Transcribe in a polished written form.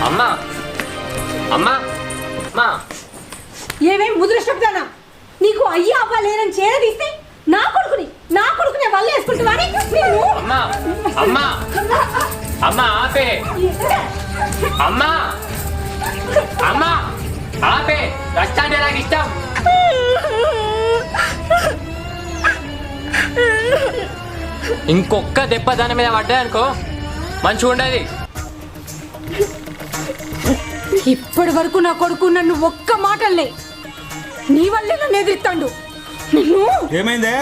అమ్మా అమ్మా అమ్మా ఏమేం ముద్రష్టపుతానా నీకు అయ్యా అవ్వ లేనని చేరదీస్తే నా కొడుకునే వల్ల వేసుకుంటున్నాని అమ్మా అమ్మా అమ్మా ఆపే అమ్మా అమ్మా ఆపే రచ్చ అంటే నాకు ఇష్టం. ఇంకొక్క దెబ్బ దాని మీద పడ్డాయనుకో మంచిగా ఉండేది. ఇప్పటి వరకు నా కొడుకు నన్ను ఒక్క మాటలే నీ వల్లే నన్ను ఎదిరిస్తాడు. ఏమైందే?